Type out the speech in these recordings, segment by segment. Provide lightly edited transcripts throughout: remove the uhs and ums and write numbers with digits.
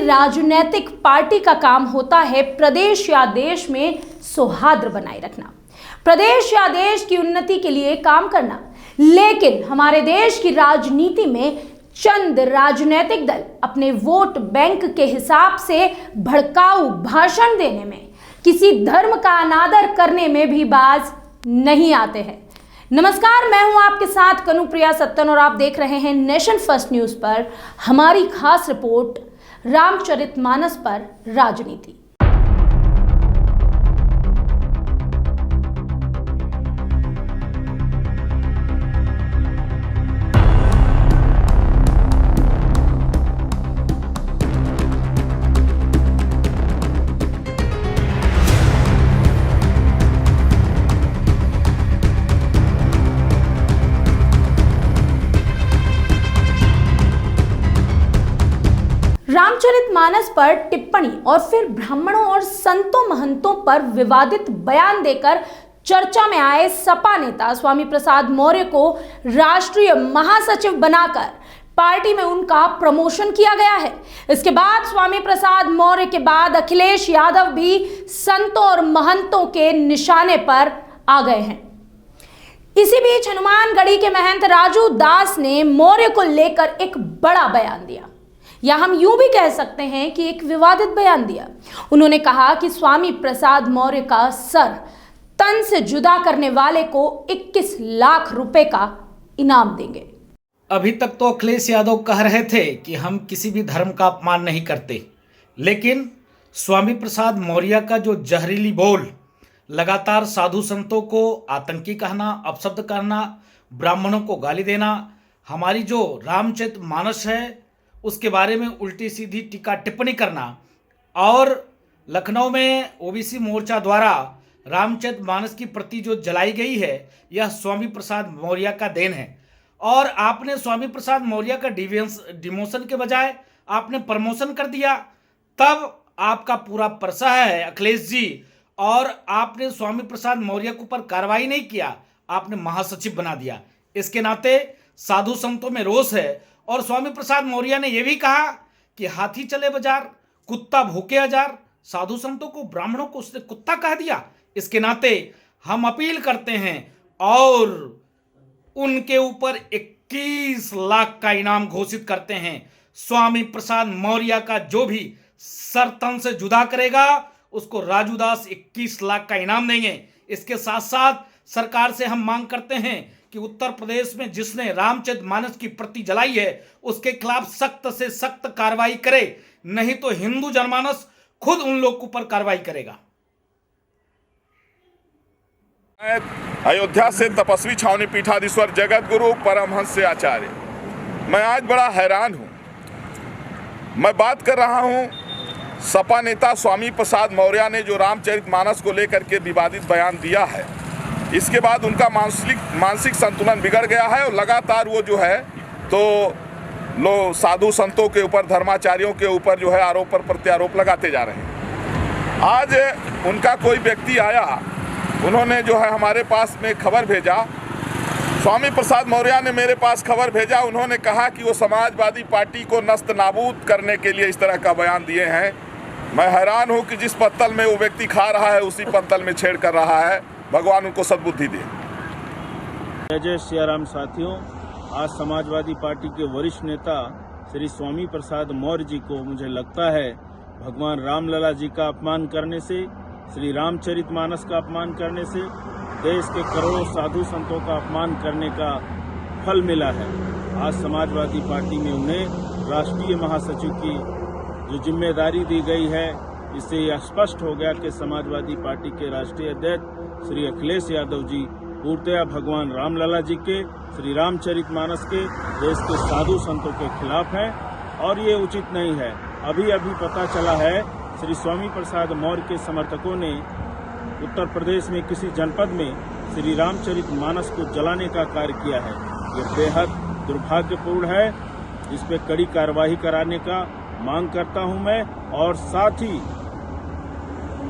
राजनीतिक पार्टी का काम होता है प्रदेश या देश में सौहार्द बनाए रखना, प्रदेश या देश की उन्नति के लिए काम करना। लेकिन हमारे देश की राजनीति में चंद राजनीतिक दल अपने वोट बैंक के हिसाब से भड़काऊ भाषण देने में, किसी धर्म का अनादर करने में भी बाज नहीं आते हैं। नमस्कार, मैं हूं आपके साथ कनुप्रिया सत्तन और आप देख रहे हैं नेशन फर्स्ट न्यूज पर हमारी खास रिपोर्ट रामचरितमानस पर राजनीति। रामचरितमानस पर टिप्पणी और फिर ब्राह्मणों और संतों महंतों पर विवादित बयान देकर चर्चा में आए सपा नेता स्वामी प्रसाद मौर्य को राष्ट्रीय महासचिव बनाकर पार्टी में उनका प्रमोशन किया गया है। इसके बाद स्वामी प्रसाद मौर्य के बाद अखिलेश यादव भी संतों और महंतों के निशाने पर आ गए हैं। इसी बीच हनुमानगढ़ी के महंत राजू दास ने मौर्य को लेकर एक बड़ा बयान दिया, या हम यूं भी कह सकते हैं कि एक विवादित बयान दिया। उन्होंने कहा कि स्वामी प्रसाद मौर्य का सर तन से जुदा करने वाले को 21 लाख रुपए का इनाम देंगे। अभी तक तो अखिलेश यादव कह रहे थे कि हम किसी भी धर्म का अपमान नहीं करते, लेकिन स्वामी प्रसाद मौर्य का जो जहरीली बोल, लगातार साधु संतों को आतंकी कहना, अपशब्द कहना, ब्राह्मणों को गाली देना, हमारी जो रामचरितमानस है उसके बारे में उल्टी सीधी टीका टिप्पणी करना, और लखनऊ में ओबीसी मोर्चा द्वारा रामचरितमानस की प्रति जो जलाई गई है, यह स्वामी प्रसाद मौर्य का देन है। और आपने स्वामी प्रसाद मौर्य का डिमोशन के बजाय आपने प्रमोशन कर दिया, तब आपका पूरा परसा है अखिलेश जी। और आपने स्वामी प्रसाद मौर्य के ऊपर कार्रवाई नहीं किया, आपने महासचिव बना दिया। इसके नाते साधु संतों में रोष है। और स्वामी प्रसाद मौर्य ने यह भी कहा कि हाथी चले बाजार, कुत्ता भूखे हजार, साधु संतों को, ब्राह्मणों को उसने कुत्ता कह दिया। इसके नाते हम अपील करते हैं और उनके ऊपर 21 लाख का इनाम घोषित करते हैं। स्वामी प्रसाद मौर्य का जो भी सर तन से जुदा करेगा उसको राजू दास 21 लाख का इनाम देंगे। इसके साथ साथ सरकार से हम मांग करते हैं कि उत्तर प्रदेश में जिसने रामचरितमानस की प्रति जलाई है उसके खिलाफ सख्त से सख्त कार्रवाई करे, नहीं तो हिंदू जनमानस खुद उन लोग के ऊपर कार्रवाई करेगा। अयोध्या से तपस्वी छावनी पीठाधीश्वर जगत गुरु परमहंस आचार्य, मैं आज बड़ा हैरान हूं। मैं बात कर रहा हूं सपा नेता स्वामी प्रसाद मौर्य ने जो रामचरितमानस को लेकर के विवादित बयान दिया है, इसके बाद उनका मानसिक संतुलन बिगड़ गया है और लगातार वो जो है तो लोग साधु संतों के ऊपर, धर्माचार्यों के ऊपर जो है आरोप पर प्रत्यारोप लगाते जा रहे हैं। आज उनका कोई व्यक्ति आया, उन्होंने जो है हमारे पास में खबर भेजा, स्वामी प्रसाद मौर्य ने मेरे पास खबर भेजा। उन्होंने कहा कि वो समाजवादी पार्टी को नस्त नाबूद करने के लिए इस तरह का बयान दिए हैं। मैं हैरान हूँ कि जिस पत्तल में वो व्यक्ति खा रहा है उसी पत्तल में छेड़ कर रहा है। भगवान उनको सद्बुद्धि दे। जय जय सिया राम साथियों, आज समाजवादी पार्टी के वरिष्ठ नेता श्री स्वामी प्रसाद मौर्य जी को मुझे लगता है भगवान रामलला जी का अपमान करने से, श्री रामचरितमानस का अपमान करने से, देश के करोड़ों साधु संतों का अपमान करने का फल मिला है। आज समाजवादी पार्टी में उन्हें राष्ट्रीय महासचिव की जो जिम्मेदारी दी गई है, इससे यह स्पष्ट हो गया कि समाजवादी पार्टी के राष्ट्रीय अध्यक्ष श्री अखिलेश यादव जी पूर्णतया भगवान रामलला जी के, श्री रामचरितमानस के, देश के साधु संतों के खिलाफ हैं और ये उचित नहीं है। अभी अभी पता चला है श्री स्वामी प्रसाद मौर्य के समर्थकों ने उत्तर प्रदेश में किसी जनपद में श्री रामचरितमानस को जलाने का कार्य किया है। ये बेहद दुर्भाग्यपूर्ण है। इस पे कड़ी कार्रवाई कराने का मांग करता हूं मैं। और साथ ही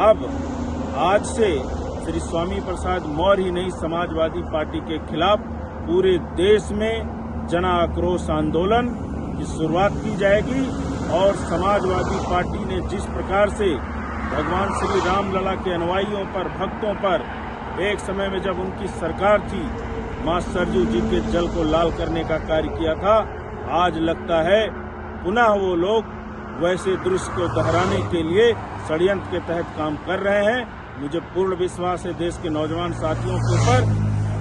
अब आज से श्री स्वामी प्रसाद मौर्य ही नहीं, समाजवादी पार्टी के खिलाफ पूरे देश में जन आक्रोश आंदोलन की शुरुआत की जाएगी और समाजवादी पार्टी ने जिस प्रकार से भगवान श्री रामलला के अनुयायियों पर, भक्तों पर एक समय में जब उनकी सरकार थी, मां सरजू जी के जल को लाल करने का कार्य किया था, आज लगता है पुनः वो लोग वैसे दृश्य को दोहराने के लिए षड्यंत्र के तहत काम कर रहे हैं। मुझे पूर्ण विश्वास है देश के नौजवान साथियों के ऊपर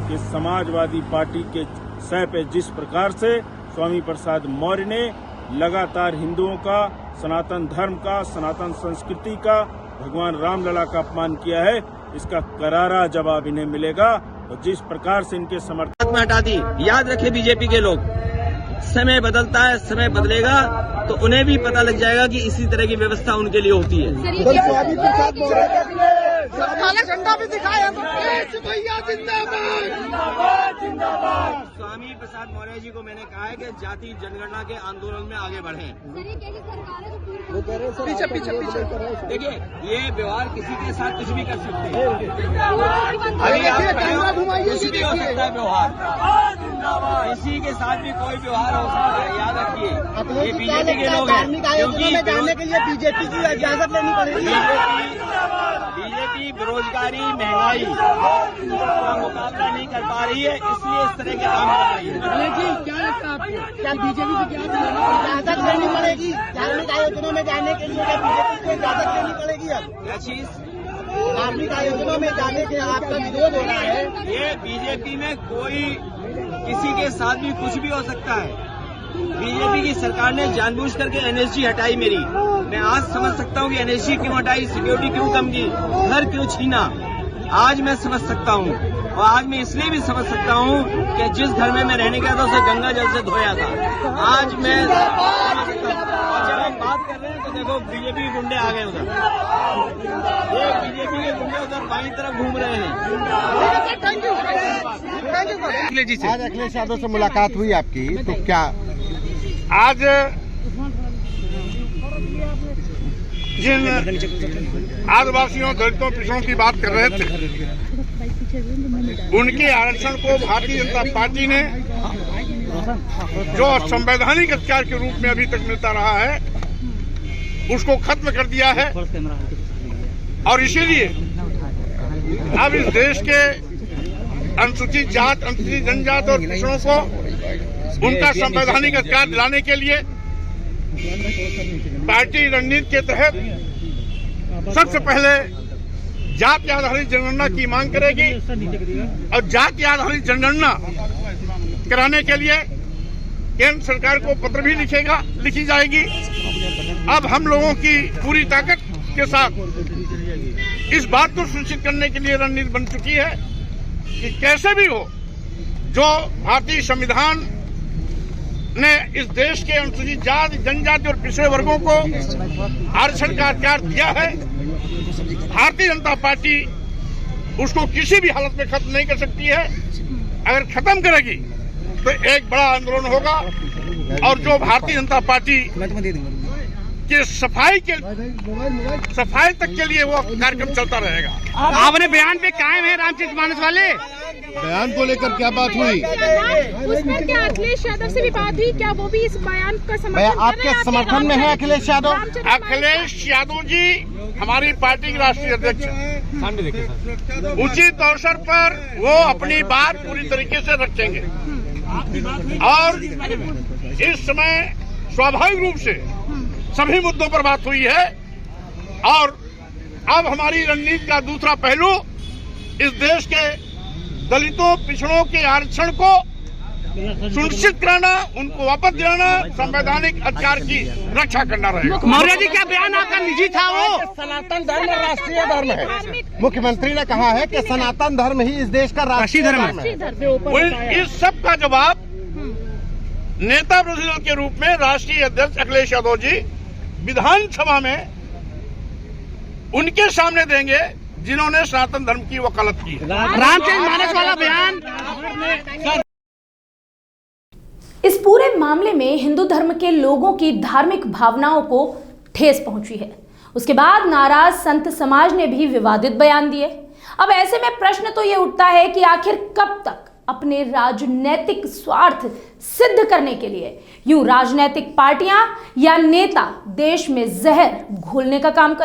कि समाजवादी पार्टी के सह पे जिस प्रकार से स्वामी प्रसाद मौर्य ने लगातार हिंदुओं का, सनातन धर्म का, सनातन संस्कृति का, भगवान रामलला का अपमान किया है, इसका करारा जवाब इन्हें मिलेगा। और जिस प्रकार से इनके समर्थन में हटा दी, याद रखे बीजेपी के लोग, समय बदलता है, समय बदलेगा तो उन्हें भी पता लग जाएगा कि इसी तरह की व्यवस्था उनके लिए होती है। झंडा भी दिखाया स्वामी प्रसाद मौर्य जी को मैंने कहा है कि जाति जनगणना के आंदोलन में आगे बढ़ें। पीछे पीछे पीछे देखिए, ये व्यवहार किसी के साथ कुछ भी कर सकते हैं। अभी आप कुछ भी हो सकता है व्यवहार, किसी के साथ भी कोई व्यवहार हो सकता है, याद रखिए। ये बीजेपी के लोग हैं, क्योंकि जाने के लिए बीजेपी की इजाजत लेनी पड़ेगी। बीजेपी बेरोजगारी, महंगाई का मुकाबला नहीं कर पा रही है, इसलिए इस तरह के काम कर रही है। जी, क्या लगता है आपको? क्या बीजेपी को क्या इजाजत लेनी पड़ेगी धार्मिक आयोजनों में जाने के लिए? क्या बीजेपी को इजाजत लेनी पड़ेगी? अब क्या चीज? धार्मिक आयोजनों में जाने के आपका विरोध हो रहा है। ये बीजेपी में कोई किसी के साथ भी कुछ भी हो सकता है। बीजेपी की सरकार ने जानबूझ करके एनएसजी हटाई मेरी। मैं आज समझ सकता हूँ कि एनएसजी क्यों हटाई, सिक्योरिटी क्यों कम की, घर क्यों छीना। आज मैं समझ सकता हूँ, और आज मैं इसलिए भी समझ सकता हूँ कि जिस घर में मैं रहने गया था उसे गंगा जल से धोया था। आज मैं जब हम बात कर रहे हैं तो देखो बीजेपी के गुंडे आ गए उधर, ये बीजेपी के गुंडे उधर बाईं तरफ घूम रहे हैं। आज अखिलेश यादव से मुलाकात हुई आपकी, तो क्या आज जिन आदिवासियों, दलितों, पिछड़ों की बात कर रहे थे, उनके आरक्षण को भारतीय जनता पार्टी ने जो संवैधानिक अधिकार के रूप में अभी तक मिलता रहा है, उसको खत्म कर दिया है। और इसीलिए अब इस देश के अनुसूचित जात, अनुसूचित जनजात और पिछड़ों को उनका संवैधानिक अधिकार दिलाने के लिए पार्टी रणनीति के तहत सबसे पहले जाति आधारित जनगणना की मांग करेगी, और जाति आधारित जनगणना कराने के लिए केंद्र सरकार को पत्र भी लिखी जाएगी। अब हम लोगों की पूरी ताकत के साथ इस बात को सुनिश्चित करने के लिए रणनीति बन चुकी है कि कैसे भी हो, जो भारतीय संविधान ने इस देश के अनुसूचित जाति, जनजाति और पिछड़े वर्गों को आरक्षण का अधिकार दिया है, भारतीय जनता पार्टी उसको किसी भी हालत में खत्म नहीं कर सकती है। अगर खत्म करेगी तो एक बड़ा आंदोलन होगा, और जो भारतीय जनता पार्टी के सफाई तक के लिए वो कार्यक्रम चलता रहेगा। आपने बयान पे कायम है रामचरित मानस वाले बयान को लेकर क्या बात हुई? उसमें क्या अखिलेश यादव से भी बात हुई? क्या वो भी इस बयान का समर्थन आपके समर्थन में है? अखिलेश यादव जी हमारी पार्टी के राष्ट्रीय अध्यक्ष हैं। उचित अवसर पर वो अपनी बात पूरी तरीके से रखेंगे, और इस समय स्वाभाविक रूप से सभी मुद्दों पर बात हुई है। और अब हमारी रणनीति का दूसरा पहलू इस देश के दलितों, पिछड़ों के आरक्षण को सुनिश्चित कराना, उनको वापस दिलाना, संवैधानिक अधिकार की रक्षा करना रहेगा। मौर्य जी, क्या बयान आपका निजी था? वो सनातन धर्म राष्ट्रीय धर्म है। मुख्यमंत्री ने कहा है कि सनातन धर्म ही इस देश का राष्ट्रीय धर्म है। इस सब का जवाब नेता विरोधी दल के रूप में राष्ट्रीय अध्यक्ष अखिलेश यादव जी विधानसभा में उनके सामने देंगे, जिन्होंने सनातन धर्म की वकालत की है। रामचरित मानस वाला बयान। इस पूरे मामले में हिंदू धर्म के लोगों की धार्मिक भावनाओं को ठेस पहुंची है। उसके बाद नाराज संत समाज ने भी विवादित बयान दिए। अब ऐसे में प्रश्न तो ये उठता है कि आखिर कब तक अपने राजनीतिक स्वार्थ सिद्ध करने के लिए यूं राजनीतिक पार्टियां या नेता देश में जहर घोलने का काम कर